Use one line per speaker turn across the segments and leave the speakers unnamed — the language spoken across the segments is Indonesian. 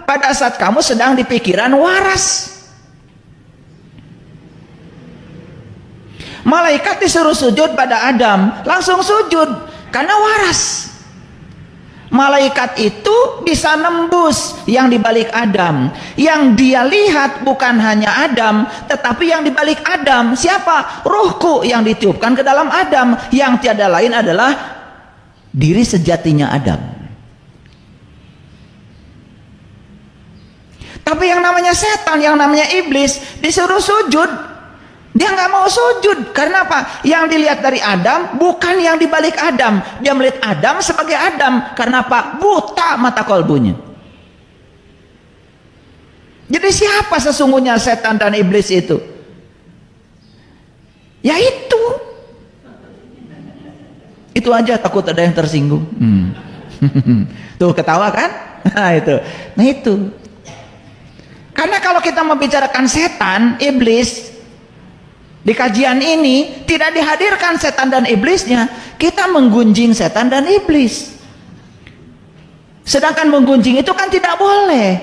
pada saat kamu sedang di pikiran waras. Malaikat disuruh sujud pada Adam, langsung sujud karena waras. Malaikat itu bisa nembus yang dibalik Adam. Yang dia lihat bukan hanya Adam, tetapi yang dibalik Adam siapa? Ruhku yang ditiupkan ke dalam Adam, yang tiada lain adalah diri sejatinya Adam. Tapi yang namanya setan, yang namanya iblis disuruh sujud, dia nggak mau sujud. Karena apa? Yang dilihat dari Adam bukan yang dibalik Adam. Dia melihat Adam sebagai Adam. Karena apa? Buta mata kolbunya. Jadi siapa sesungguhnya setan dan iblis itu? Ya itu. Itu aja, takut ada yang tersinggung. Tuh ketawa kan? Nah itu. Karena kalau kita membicarakan setan, iblis, di kajian ini tidak dihadirkan setan dan iblisnya, kita menggunjing setan dan iblis. Sedangkan menggunjing itu kan tidak boleh.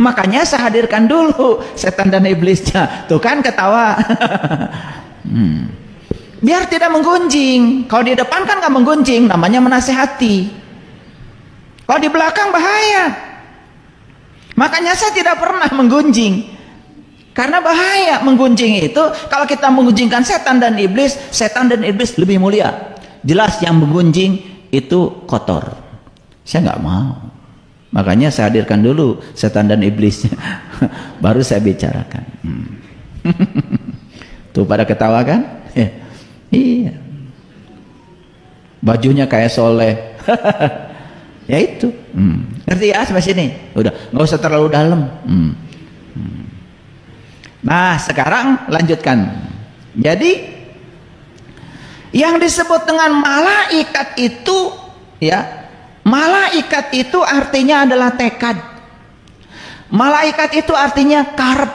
Makanya saya hadirkan dulu setan dan iblisnya. Tuh kan ketawa. Biar tidak menggunjing. Kalau di depan kan nggak menggunjing, namanya menasehati. Kalau di belakang bahaya. Makanya saya tidak pernah menggunjing. Karena bahaya menggunjing itu. Kalau kita menggunjingkan setan dan iblis lebih mulia. Jelas yang menggunjing itu kotor. Saya nggak mau. Makanya saya hadirkan dulu setan dan iblisnya. Baru saya bicarakan. Tuh pada ketawa kan? Iya. Bajunya kayak soleh. Ya itu. Ngerti ya sampai sini? Udah, nggak usah terlalu dalam. Nah sekarang lanjutkan. Jadi yang disebut dengan malaikat itu, ya, malaikat itu artinya adalah tekad. Malaikat itu artinya karep.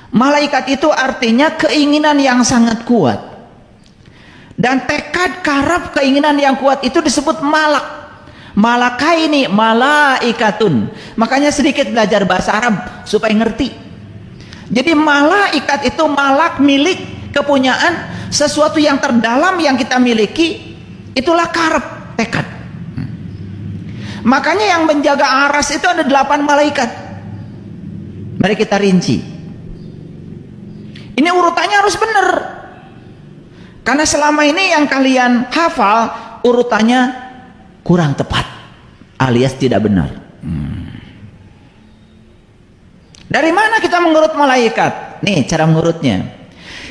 Malaikat itu artinya keinginan yang sangat kuat. Dan tekad, karep, keinginan yang kuat itu disebut malak. Malakaini malaikatun. Makanya sedikit belajar bahasa Arab supaya ngerti. Jadi malaikat itu malak, milik, kepunyaan, sesuatu yang terdalam yang kita miliki, itulah karep, tekad. Makanya yang menjaga aras itu ada 8 malaikat. Mari kita rinci. Ini urutannya harus benar. Karena selama ini yang kalian hafal urutannya kurang tepat alias tidak benar. Dari mana kita mengurut malaikat? Nih cara mengurutnya.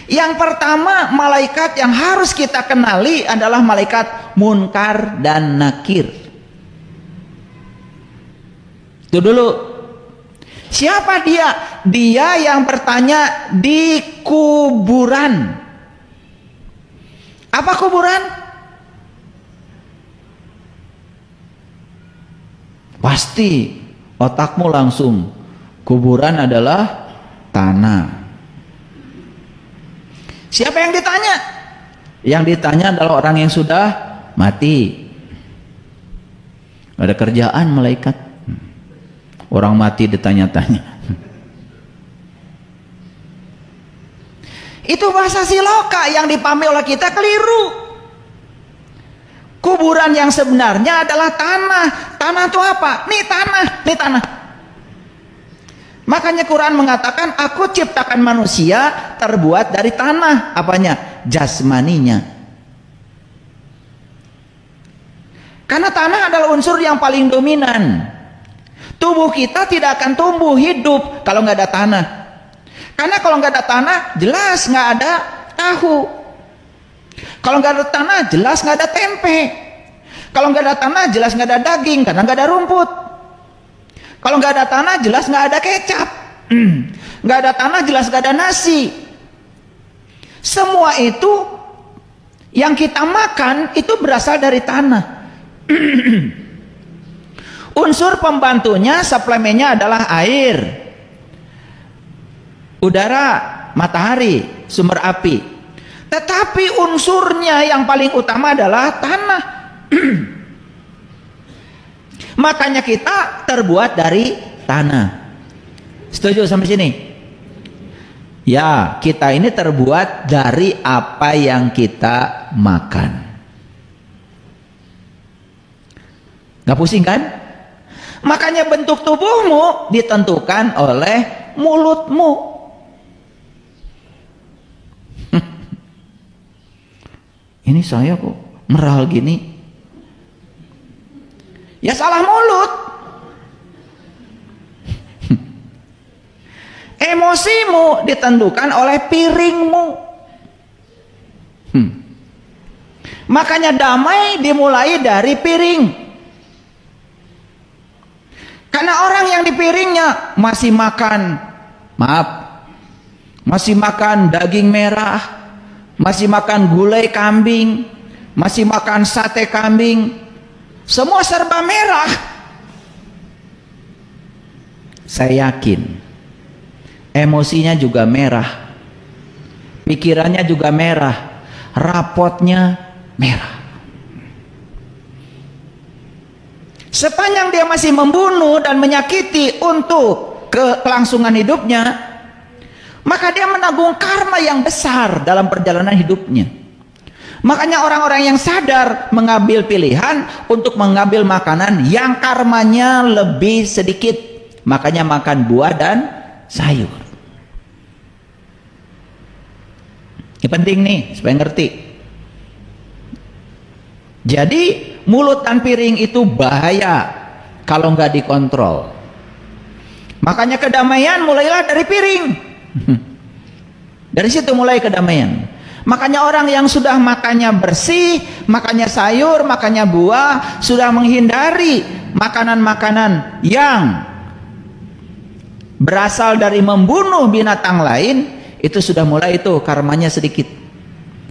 Yang pertama, malaikat yang harus kita kenali adalah malaikat Munkar dan Nakir. Itu dulu. Siapa dia? Dia yang bertanya di kuburan. Apa kuburan? Pasti otakmu langsung, kuburan adalah tanah. Siapa yang ditanya? Yang ditanya adalah orang yang sudah mati. Ada kerjaan malaikat. Orang mati ditanya-tanya. Itu bahasa siloka yang dipahami oleh kita keliru. Kuburan yang sebenarnya adalah tanah. Tanah itu apa? Nih tanah, nih tanah. Makanya Quran mengatakan, aku ciptakan manusia terbuat dari tanah. Apanya? Jasmaninya. Karena tanah adalah unsur yang paling dominan. Tubuh kita tidak akan tumbuh hidup kalau nggak ada tanah. Karena kalau nggak ada tanah, jelas nggak ada tahu. Kalau nggak ada tanah, jelas nggak ada tempe. Kalau nggak ada tanah, jelas nggak ada daging karena nggak ada rumput. Kalau nggak ada tanah, jelas nggak ada kecap. Nggak ada tanah, jelas nggak ada nasi. Semua itu yang kita makan itu berasal dari tanah. Unsur pembantunya, suplemennya adalah air, udara, matahari, sumber api. Tetapi unsurnya yang paling utama adalah tanah. Makanya kita terbuat dari tanah. Setuju sampai sini? Ya, kita ini terbuat dari apa yang kita makan. Gak pusing kan? Makanya bentuk tubuhmu ditentukan oleh mulutmu. Ini saya kok meral gini. Ya salah mulut. Emosimu ditentukan oleh piringmu. Makanya damai dimulai dari piring. Karena orang yang di piringnya masih makan, masih makan daging merah, masih makan gulai kambing, masih makan sate kambing, semua serba merah. Saya yakin emosinya juga merah, pikirannya juga merah, rapotnya merah. Sepanjang dia masih membunuh dan menyakiti untuk kelangsungan hidupnya, maka dia menanggung karma yang besar dalam perjalanan hidupnya. Makanya orang-orang yang sadar mengambil pilihan untuk mengambil makanan yang karmanya lebih sedikit. Makanya makan buah dan sayur. Ini penting nih supaya ngerti. Jadi mulut dan piring itu bahaya kalau nggak dikontrol. Makanya kedamaian mulailah dari piring. Dari situ mulai kedamaian. Makanya orang yang sudah makannya bersih, makannya sayur, makannya buah, sudah menghindari makanan-makanan yang berasal dari membunuh binatang lain, itu sudah mulai itu karmanya sedikit.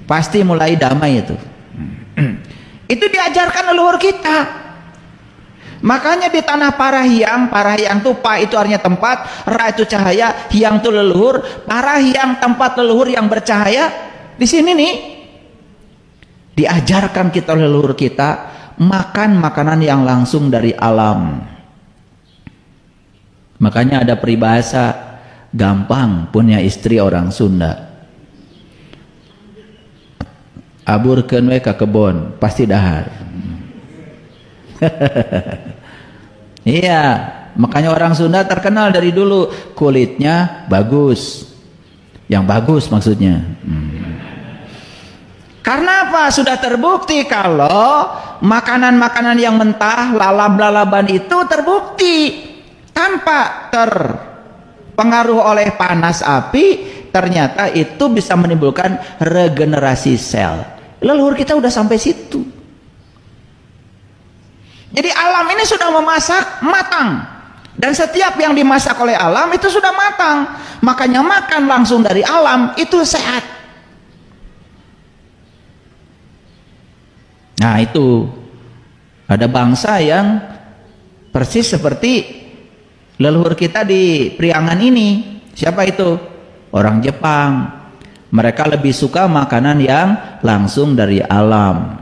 Pasti mulai damai itu. Itu diajarkan leluhur kita. Makanya di tanah Parahyang itu pa itu artinya tempat, ra itu cahaya, hyang itu leluhur, Parahyang tempat leluhur yang bercahaya. Di sini nih diajarkan kita leluhur kita makan makanan yang langsung dari alam. Makanya ada peribahasa gampang punya istri orang Sunda. Aburkeun we ka kebon pasti dahar. Iya, makanya orang Sunda terkenal dari dulu kulitnya bagus. Yang bagus maksudnya. Karena apa? Sudah terbukti kalau makanan-makanan yang mentah, lalap-lalaban itu terbukti tanpa terpengaruh oleh panas api, ternyata itu bisa menimbulkan regenerasi sel. Leluhur kita udah sampai situ. Jadi alam ini sudah memasak matang, dan setiap yang dimasak oleh alam itu sudah matang. Makanya makan langsung dari alam itu sehat. Nah itu ada bangsa yang persis seperti leluhur kita di Priangan ini. Siapa itu? Orang Jepang. Mereka lebih suka makanan yang langsung dari alam,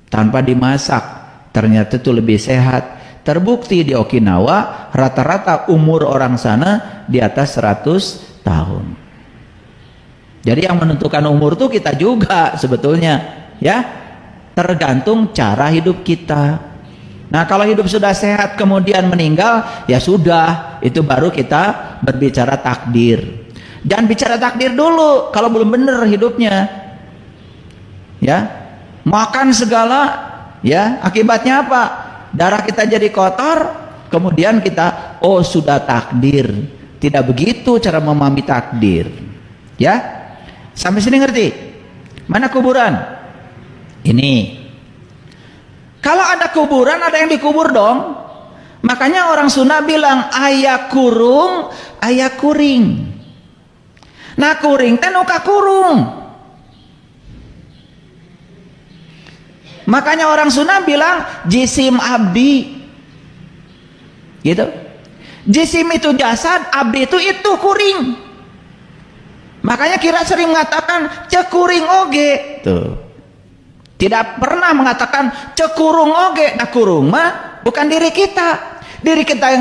tanpa dimasak. Ternyata itu lebih sehat. Terbukti di Okinawa rata-rata umur orang sana di atas 100 tahun. Jadi yang menentukan umur itu kita juga sebetulnya, ya. Tergantung cara hidup kita. Nah, kalau hidup sudah sehat kemudian meninggal, ya sudah, itu baru kita berbicara takdir. Jangan bicara takdir dulu kalau belum benar hidupnya. Ya. Makan segala, ya, akibatnya apa? Darah kita jadi kotor, kemudian kita sudah takdir. Tidak begitu cara memahami takdir. Ya. Sampai sini ngerti? Mana kuburan? Ini. Kalau ada kuburan, ada yang dikubur dong. Makanya orang Sunda bilang aya kurung, aya kuring. Nah kuring teh nu kakurung. Makanya orang Sunda bilang jisim abdi. Gitu. Jisim itu jasad, abdi itu kuring. Makanya kira sering mengatakan cekuring oge. Tuh. Tidak pernah mengatakan cekurung oge. Nah kurung mah bukan diri kita. Diri kita yang